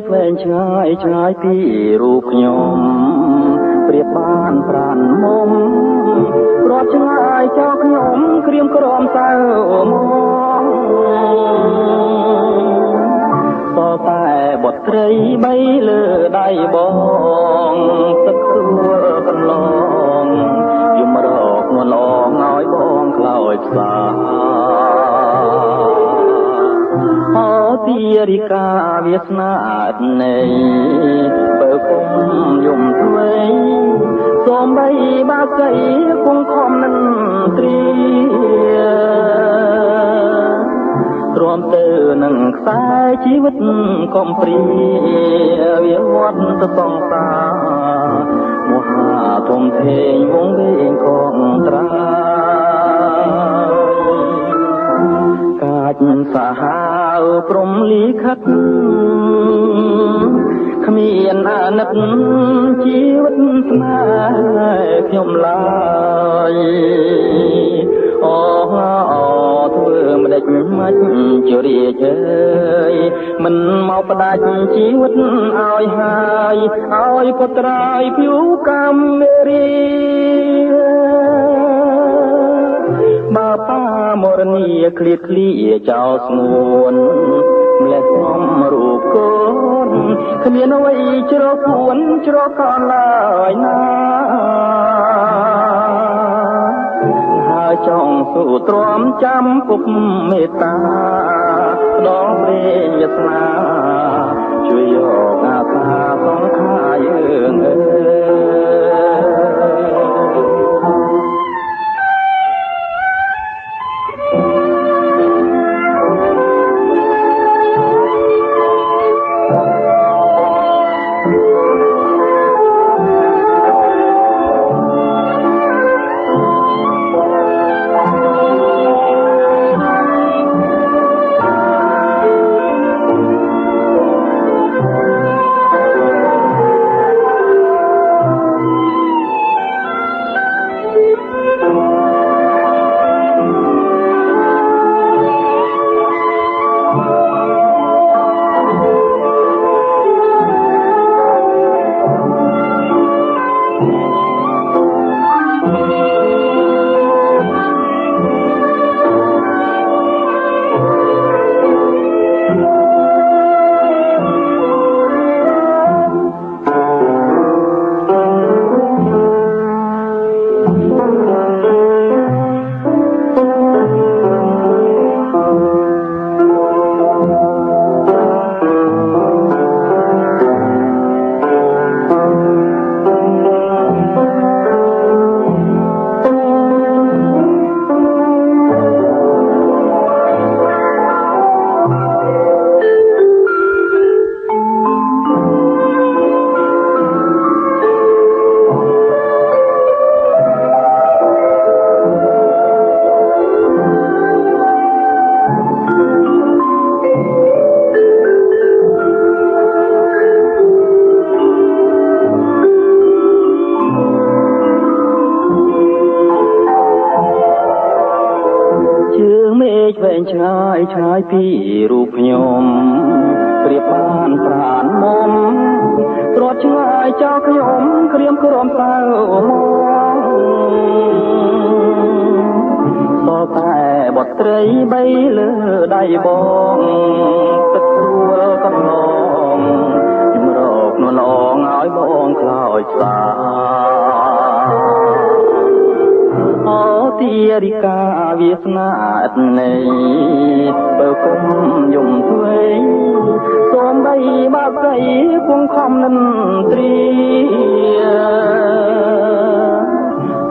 ឆ្វេងឆ្ងាយឆ្ងាយពីរូបខ្ញុំប្រៀបបានប្រានមុំព្រោះឆ្ងាយចោលខ្ញុំក្រៀមក្រំសៅមកតតែបុត្រីបីលើដៃបងទឹកសួរកន្លងយំរកងឡងឲ្យបងខ្លោចផ្សាអូទីរិកាវាសនានៃបើគុំយំធ្វេសូមបីបាកៃគង់ខំនឹងត្រៀទ្រាំទៅនឹងខ្សែជីវិតកំព្រាវាវត្តទៅសងសារមហាធំធេងវងវែងកងត្រាកាចសាហាវព្រំលីខិតគ្មានអាណិតជីវិតស្នេហ៍ខ្ញុំឡើយអូធ្វើមិនដេចមិនជរាជើយមិនមកផ្ដាច់ជីវិតឲ្យហើយឲ្យពុត្រាយភូកម្មរីបើប៉ាមរនីឃ្លាតឃ្លាចោលស្ងួនម្លេះខ្ញុំរូបកូនគ្មានអ្វីជ្រកពួនជ្រកកនឡើយណាហើយចង់សូទ្រាំចាំពុកមេត្តាដងព្រេងវាសនាជួយយកអាសាសងខាយើងឆ្វេងឆ្ងាយឆ្ងាយពីរូបខ្ញុំប្រៀបបានប្រានមុំត្រាត់ឆ្ងាយចោលខ្ញុំក្រៀមក្រំសៅមកតតែបុត្រីបីលើដៃបងទឹកស្រួលកន្លងជំរកនឡងឲ្យបងខ្លោចផ្សាអូទីរិកាវាសនានៃបើគុំយំធ្វេសូមបីបាកៃគង់ខំនឹងត្រៀ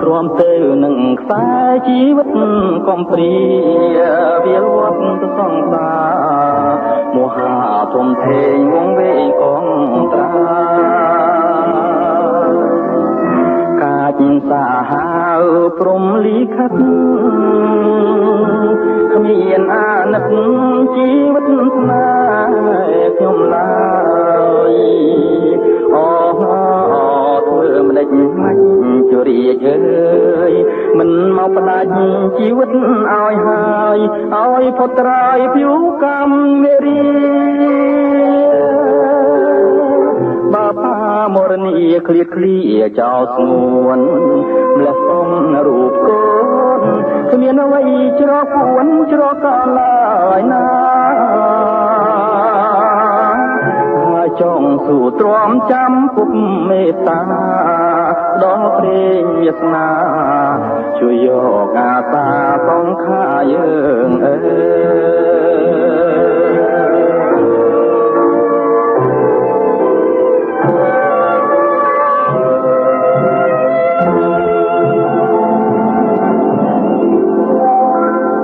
ទ្រាំទៅនឹងខ្សែជីវិតកំព្រាវាវត្តទៅសងសារមហាធំធេងវងវែងកងត្រាកាចសាហាវព្រំលីខិតគ្មានអាណិតជីវិតស្នេហ៍ខ្ញុំឡើយអូធ្វើមិនដេចមិនជរាជើយមិនមកផ្ដាច់ជីវិតឲ្យហើយឲ្យពុត្រាយភូកម្មរី ឃ្លាតឃ្លាចោលស្ងួនម្លេះសុំរូបកូនគ្មានអ្វីច្រកពួនច្រកកឡើយណាចង់ស៊ូទ្រាំចាំពុកមេត្តាដល់ព្រេងវាសនាជួយយកអាសាសងខាយើង